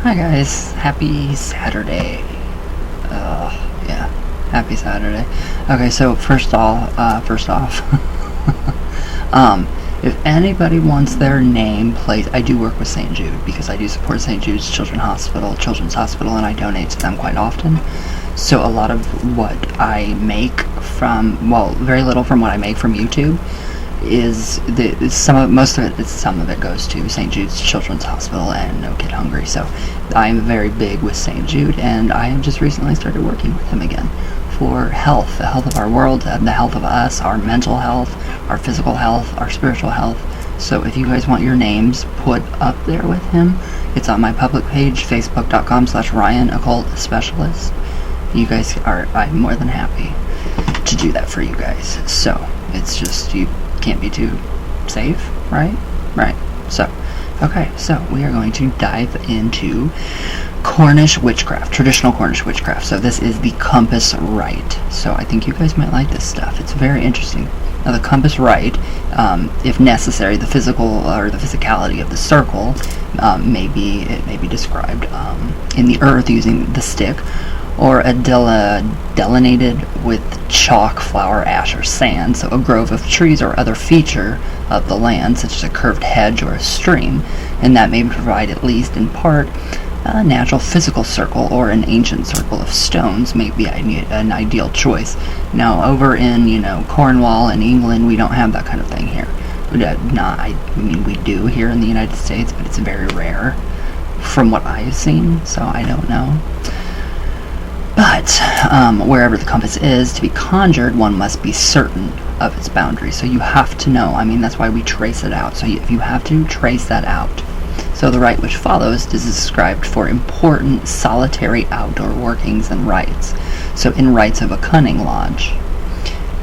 Hi guys, happy Saturday. Yeah, happy Saturday. Okay, so first off, if anybody wants their name placed, I do work with St. Jude because I do support St. Jude's Children's Hospital, and I donate to them quite often. So a lot of what I make from, well, very little from what I make from YouTube is most of it goes to St. Jude's Children's Hospital and No Kid Hungry. So I'm very big with St. Jude, and I have just recently started working with him again for health, the health of our world, the health of us, our mental health, our physical health, our spiritual health. So if you guys want your names put up there with him, it's on my public page, facebook.com/ryanjespich. You guys I'm more than happy to do that for you guys. So it's just, you can't be too safe, right? So, okay, so we are going to dive into Cornish witchcraft, traditional Cornish witchcraft. So this is the compass rite. So I think you guys might like this stuff. It's very interesting. Now the compass rite, if necessary, the physicality of the circle may be described in the earth using the stick, or a delineated with chalk, flour, ash, or sand, so a grove of trees or other feature of the land, such as a curved hedge or a stream, and that may provide, at least in part, a natural physical circle, or an ancient circle of stones may be an ideal choice. Now, over in, Cornwall and England, we don't have that kind of thing here. We do here in the United States, but it's very rare from what I've seen, so I don't know. But wherever the compass is to be conjured, one must be certain of its boundaries. So you have to know. That's why we trace it out. So you have to trace that out. So the rite which follows is described for important solitary outdoor workings and rites. So in Rites of a Cunning Lodge.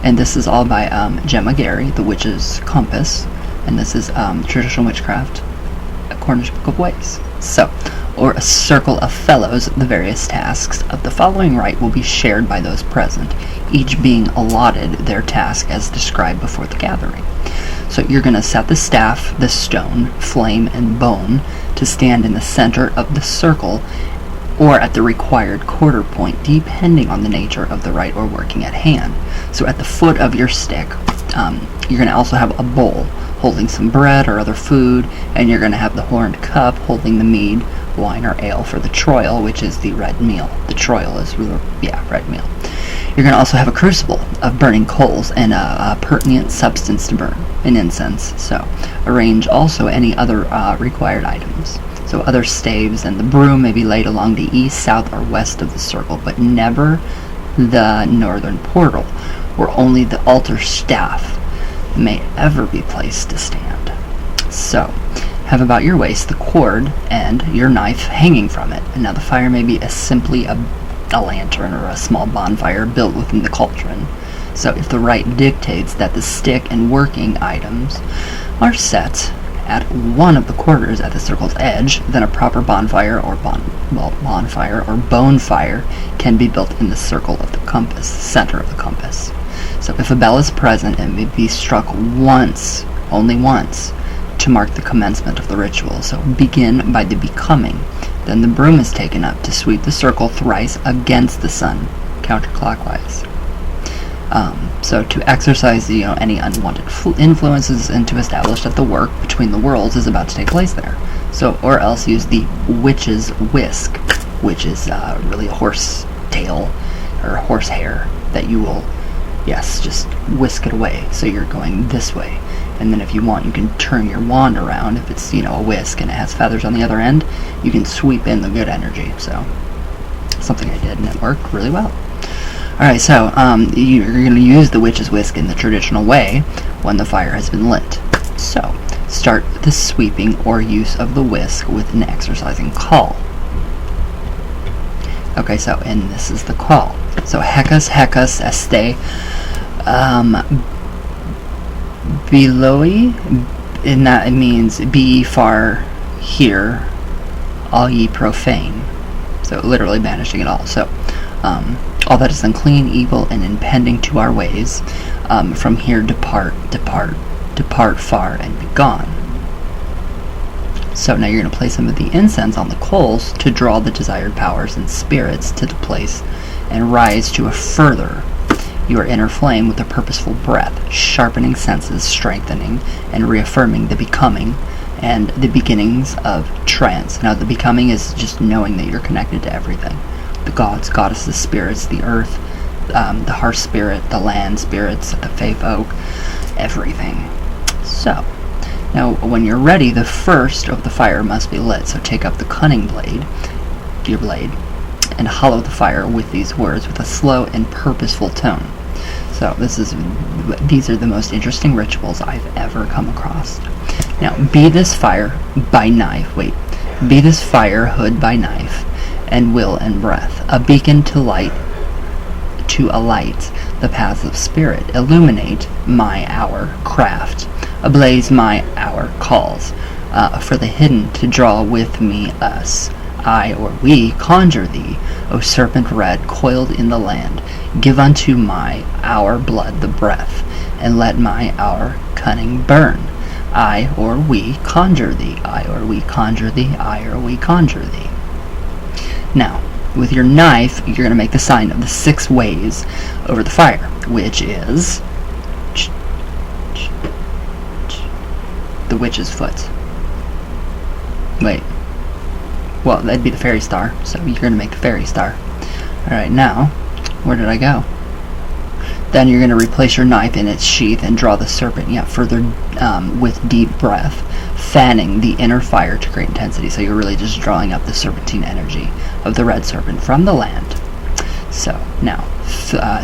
And this is all by Gemma Gary, The Witch's Compass. And this is Traditional Witchcraft, a Cornish Book of Ways. So, or a circle of fellows, the various tasks of the following rite will be shared by those present, each being allotted their task as described before the gathering. So you're going to set the staff, the stone, flame, and bone to stand in the center of the circle or at the required quarter point, depending on the nature of the rite or working at hand. So at the foot of your stick, you're going to also have a bowl holding some bread or other food, and you're going to have the horned cup holding the mead, wine, or ale for the troil, which is the red meal. The troil is, red meal. You're going to also have a crucible of burning coals and a pertinent substance to burn, an incense. So arrange also any other required items. So other staves and the broom may be laid along the east, south, or west of the circle, but never the northern portal, where only the altar staff may ever be placed to stand. So have about your waist the cord and your knife hanging from it. And now the fire may be simply a lantern or a small bonfire built within the cauldron. So if the rite dictates that the stick and working items are set at one of the quarters at the circle's edge, then a proper bonfire or bonfire or bonfire can be built in the circle of the compass, center of the compass. So if a bell is present, it may be struck once, only once, to mark the commencement of the ritual. So begin by the becoming. Then the broom is taken up to sweep the circle thrice against the sun, counterclockwise. So to exercise any unwanted influences and to establish that the work between the worlds is about to take place there. So, or else use the witch's whisk, which is really a horse tail or horse hair that you will, just whisk it away. So you're going this way. And then if you want, you can turn your wand around. If it's, a whisk and it has feathers on the other end, you can sweep in the good energy. So something I did and it worked really well. Alright, so you're going to use the witch's whisk in the traditional way when the fire has been lit. So start the sweeping or use of the whisk with an exercising call. Okay, so, and this is the call. So Hecus este Beloi, and that means be ye far here, all ye profane. So literally banishing it all. So all that is unclean, evil, and impending to our ways, from here depart far and be gone. So now you're going to place some of the incense on the coals to draw the desired powers and spirits to the place and rise to a further your inner flame with a purposeful breath, sharpening senses, strengthening and reaffirming the becoming and the beginnings of trance. Now the becoming is just knowing that you're connected to everything. The gods, goddesses, spirits, the earth, the hearth spirit, the land spirits, the fae folk, everything. So, now when you're ready, the first of the fire must be lit. So take up the cunning blade, your blade, and hollow the fire with these words with a slow and purposeful tone. So these are the most interesting rituals I've ever come across. Now, be this fire hood by knife, and will and breath, a beacon to alight the paths of spirit, illuminate my hour craft, ablaze my hour calls, for the hidden to draw with me us. I or we conjure thee, O serpent red, coiled in the land, give unto my hour blood the breath, and let my hour cunning burn. I or we conjure thee, I or we conjure thee, I or we conjure thee. Now, with your knife, you're going to make the sign of the 6 ways over the fire, which is the witch's foot. Wait. Well, that'd be the fairy star, so you're going to make the fairy star. Alright, now, where did I go? Then you're going to replace your knife in its sheath and draw the serpent yet further with deep breath, fanning the inner fire to great intensity. So you're really just drawing up the serpentine energy of the red serpent from the land. So now,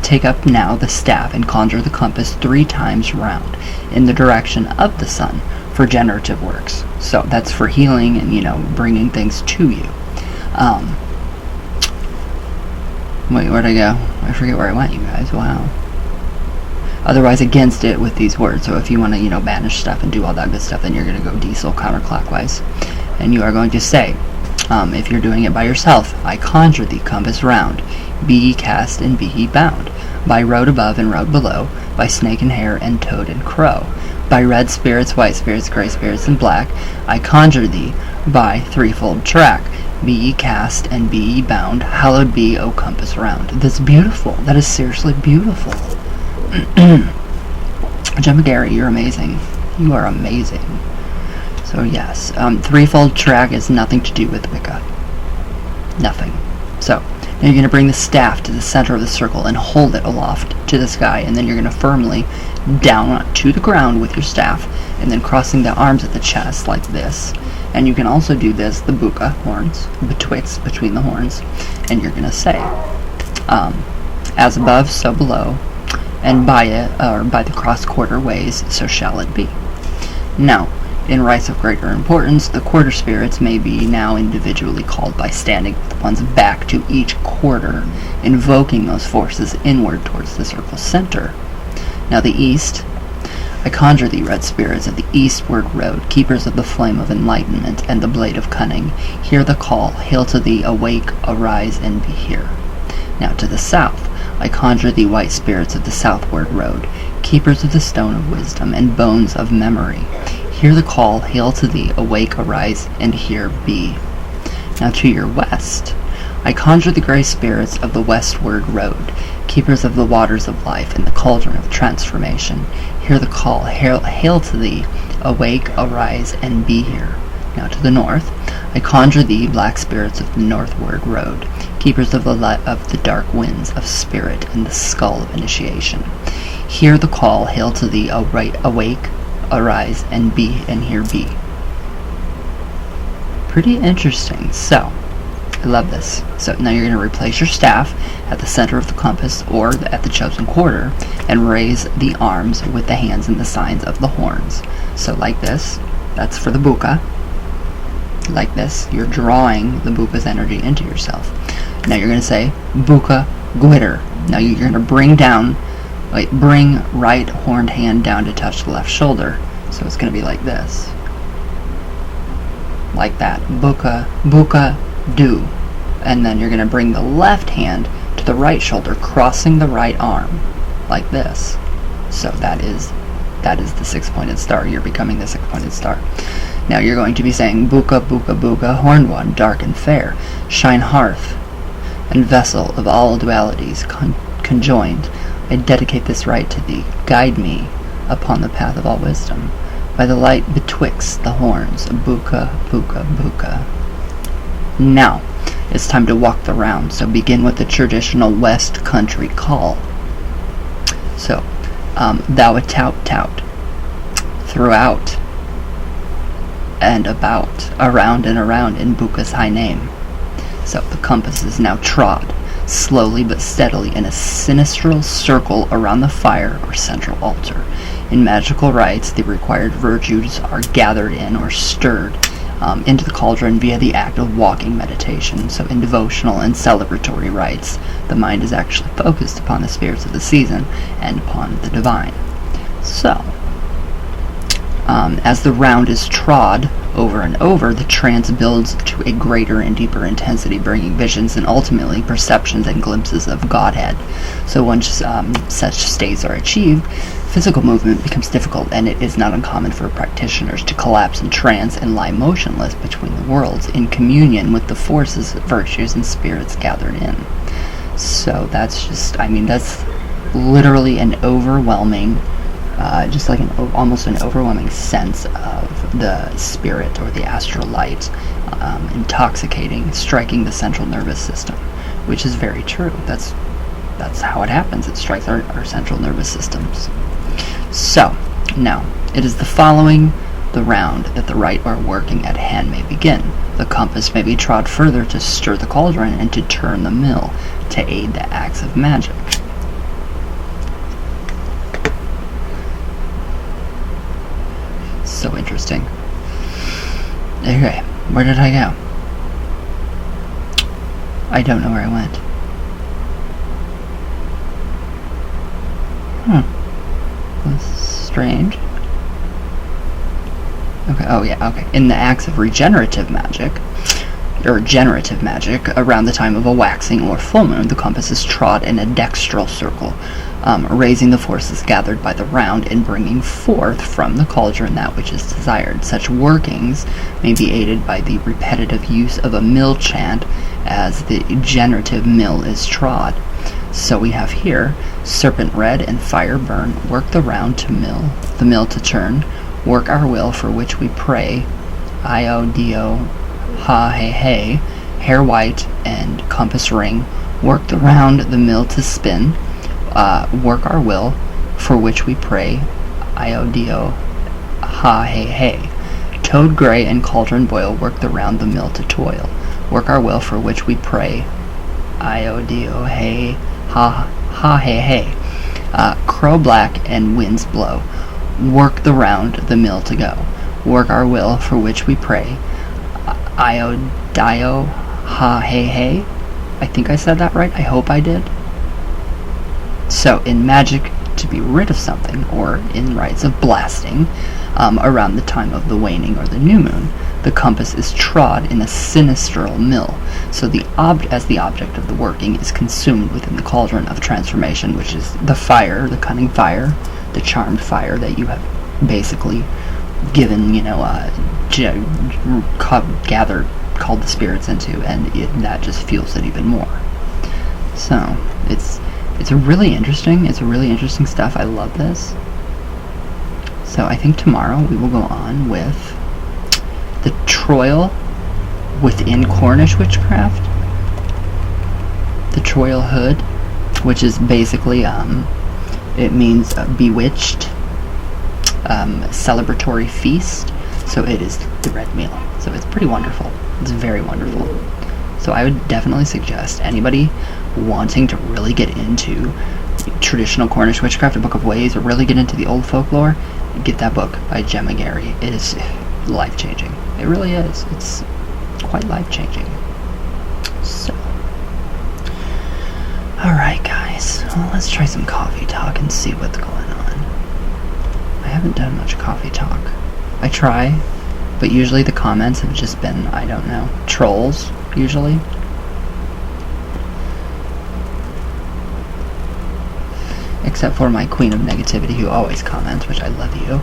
take up now the staff and conjure the compass 3 times round in the direction of the sun for generative works. So that's for healing and, bringing things to you. Wait, where'd I go? I forget where I went, you guys. Wow. Otherwise against it with these words. So if you want to, banish stuff and do all that good stuff, then you're going to go diesel counterclockwise. And you are going to say, if you're doing it by yourself, I conjure thee compass round, be ye cast and be ye bound, by road above and road below, by snake and hare and toad and crow, by red spirits, white spirits, gray spirits, and black, I conjure thee by threefold track, be ye cast and be ye bound, hallowed be, O compass round. That's beautiful. That is seriously beautiful. Gemma Gary, you're amazing. You are amazing. So yes, threefold track is nothing to do with Wicca. Nothing. So, now you're going to bring the staff to the center of the circle and hold it aloft to the sky, and then you're going to firmly down to the ground with your staff, and then crossing the arms at the chest like this. And you can also do this, the buka horns, between the horns, and you're going to say, as above, so below, and by the cross quarter ways, so shall it be. Now, in rites of greater importance, the quarter spirits may be now individually called by standing with one's back to each quarter, invoking those forces inward towards the circle's center. Now the east, I conjure thee, red spirits of the eastward road, keepers of the flame of enlightenment and the blade of cunning, hear the call, hail to thee, awake, arise, and be here. Now to the south, I conjure thee, white spirits of the southward road, keepers of the stone of wisdom and bones of memory. Hear the call, hail to thee, awake, arise, and here be. Now to your west, I conjure the grey spirits of the westward road, keepers of the waters of life and the cauldron of transformation. Hear the call, hail to thee, awake, arise, and be here. Now to the north, I conjure thee, black spirits of the northward road, keepers of the dark winds of spirit and the skull of initiation. Hear the call, hail to thee, awake, arise, and be, and here be. Pretty interesting. So, I love this. So now you're going to replace your staff at the center of the compass or at the chosen quarter and raise the arms with the hands in the signs of the horns. So like this, that's for the buka. Like this, you're drawing the buka's energy into yourself. Now you're going to say, buka glitter. Now you're going to bring right horned hand down to touch the left shoulder. So it's going to be like this. Like that. Buka, do. And then you're going to bring the left hand to the right shoulder, crossing the right arm. Like this. So that is the 6-pointed star. You're becoming the 6-pointed star. Now you're going to be saying, Buka, Buka, Buka, horned one, dark and fair, shine hearth and vessel of all dualities conjoined. I dedicate this rite to thee. Guide me upon the path of all wisdom. By the light betwixt the horns, Buka, Buka, Buka. Now, it's time to walk the round, so begin with the traditional West Country call. So, thou a tout tout, throughout and about, around and around in Buka's high name. So the compass is now trod, slowly but steadily, in a sinistral circle around the fire or central altar. In magical rites, the required virtues are gathered in or stirred into the cauldron via the act of walking meditation. So in devotional and celebratory rites, the mind is actually focused upon the spirits of the season and upon the divine. So, as the round is trod over and over, the trance builds to a greater and deeper intensity, bringing visions and ultimately perceptions and glimpses of Godhead. So once such states are achieved, physical movement becomes difficult, and it is not uncommon for practitioners to collapse in trance and lie motionless between the worlds, in communion with the forces, virtues, and spirits gathered in. So that's just, that's literally an overwhelming, just like almost an overwhelming sense of the spirit or the astral light intoxicating, striking the central nervous system, which is very true. That's how it happens. It strikes our central nervous systems. So, now, it is the following the round that the rite or working at hand may begin. The compass may be trod further to stir the cauldron and to turn the mill, to aid the acts of magic. So interesting. Okay, where did I go? I don't know where I went. That's strange. Okay, oh yeah, okay. In the acts of regenerative magic, or generative magic, around the time of a waxing or full moon, the compass is trod in a dextral circle, raising the forces gathered by the round and bringing forth from the cauldron that which is desired. Such workings may be aided by the repetitive use of a mill chant as the generative mill is trod. So we have here, serpent red and fire burn, work the round to mill, the mill to turn, work our will for which we pray, I-O-D-O, ha, hey, hey, hair white and compass ring, work the round, the mill to spin, work our will for which we pray, I-O-D-O, ha, hey, hey, toad gray and cauldron boil, work the round, the mill to toil, work our will for which we pray, I-O-D-O, hey, ha, ha, hey, hey, crow black and winds blow, work the round, the mill to go, work our will for which we pray, I-O-D-I-O, ha, hey, hey. I think I said that right. I hope I did. So, in magic, to be rid of something, or in rites of blasting, around the time of the waning or the new moon, the compass is trod in a sinistral mill. So as the object of the working is consumed within the cauldron of transformation, which is the fire, the cunning fire, the charmed fire that you have basically given, called the spirits into, and that just fuels it even more. So it's really interesting. It's really interesting stuff. I love this. So I think tomorrow we will go on with the Troil within Cornish witchcraft. The Troil hood, which is basically it means bewitched, celebratory feast. So it is the red meal. So it's pretty wonderful. It's very wonderful. So I would definitely suggest anybody wanting to really get into traditional Cornish witchcraft, A Book of Ways, or really get into the old folklore, get that book by Gemma Gary. It is life-changing. It really is. It's quite life-changing. So, alright guys, well, let's try some coffee talk and see what's going on. I haven't done much coffee talk. I try, but usually the comments have just been, I don't know, trolls, usually. Except for my queen of negativity who always comments, which I love you.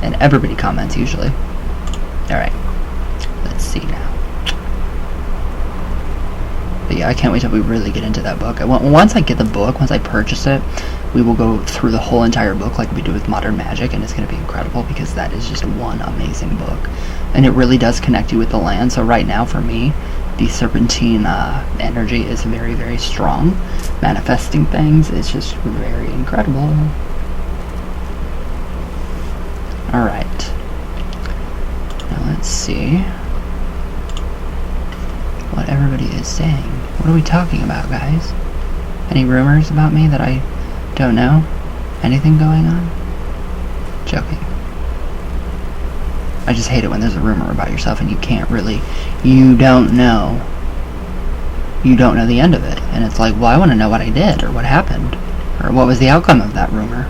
And everybody comments, usually. Alright. Let's see now. But yeah, I can't wait till we really get into that book. Once I get the book, once I purchase it, we will go through the whole entire book like we do with Modern Magic, and it's going to be incredible because that is just one amazing book. And it really does connect you with the land. So right now, for me, the Serpentine energy is very, very strong. Manifesting things is just very incredible. Alright. Now let's see what everybody is saying. What are we talking about, guys? Any rumors about me that I don't know? Anything going on? Joking. I just hate it when there's a rumor about yourself and you can't really, you don't know the end of it. And it's like, well, I want to know what I did, or what happened, or what was the outcome of that rumor.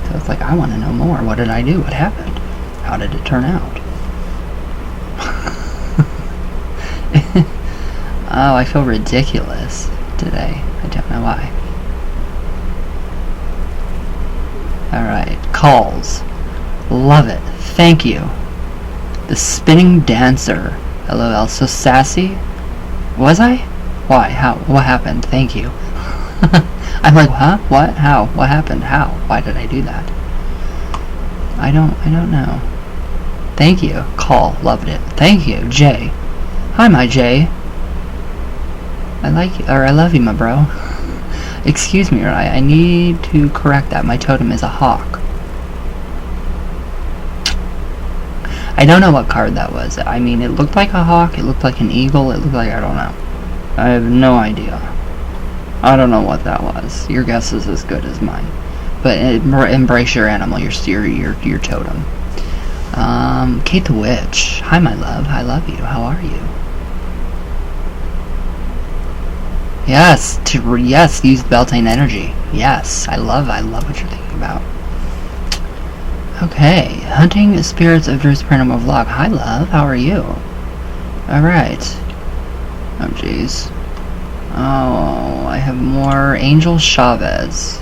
So it's like, I want to know more. What did I do? What happened? How did it turn out? Oh, I feel ridiculous today. I don't know why. Alright, calls. Love it. Thank you. The Spinning Dancer. LOL. So sassy? Was I? Why? How? What happened? Thank you. I'm like, huh? What? How? What happened? How? Why did I do that? I don't know. Thank you. Call. Loved it. Thank you. Jay. Hi, my Jay. I like you, or I love you, my bro. Excuse me, right? I need to correct that. My totem is a hawk. I don't know what card that was. I mean, it looked like a hawk, it looked like an eagle, it looked like, I don't know. I have no idea. I don't know what that was. Your guess is as good as mine. But embrace your animal, your totem. Kate the Witch. Hi, my love. I love you. How are you? Yes, yes, use Beltane energy. Yes, I love what you're thinking about. Okay, Hunting Spirits of Drew's Paranormal Vlog. Hi, love, how are you? Alright. Oh, jeez. Oh, I have more Angel Chavez.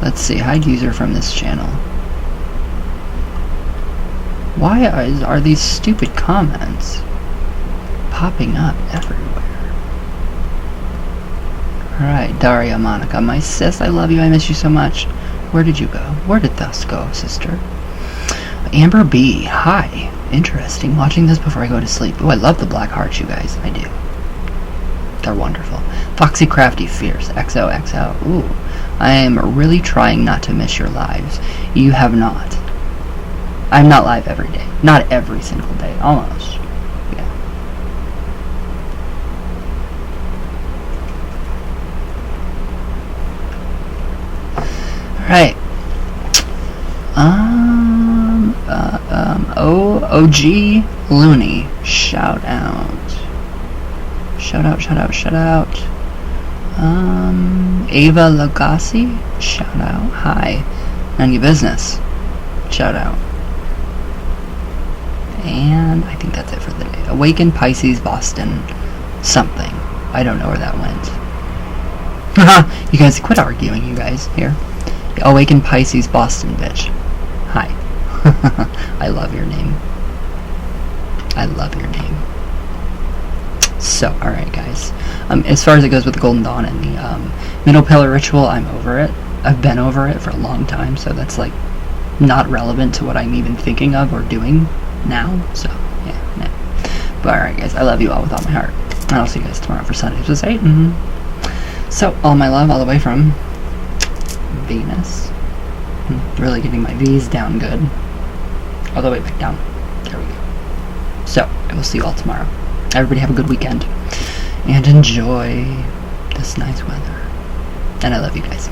Let's see, hide user from this channel. Why are these stupid comments popping up everywhere? Alright, Daria Monica, my sis, I love you, I miss you so much. Where did you go? Where did thus go, sister? Amber B, hi. Interesting, watching this before I go to sleep. Oh, I love the black hearts, you guys, I do. They're wonderful. Foxy Crafty Fierce, XOXO, ooh. I am really trying not to miss your lives. You have not. I'm not live every day. Not every single day, almost. Right. OG Looney. Shout out. Shout out. Ava Lagasse. Shout out. Hi. None of your business. Shout out. And I think that's it for the day. Awaken Pisces Boston. Something. I don't know where that went. You guys, quit arguing, you guys. Here. Awaken Pisces Boston, bitch. Hi. I love your name. I love your name. So, alright guys. As far as it goes with the Golden Dawn and the Middle Pillar Ritual, I'm over it. I've been over it for a long time, so that's like not relevant to what I'm even thinking of or doing now. So, yeah, no. But alright guys, I love you all with all my heart. And I'll see you guys tomorrow for Sundays with Satan. So, all my love all the way from Venus. Really getting my V's down good. All the way back down. There we go. So, I will see you all tomorrow. Everybody have a good weekend. And enjoy this nice weather. And I love you guys.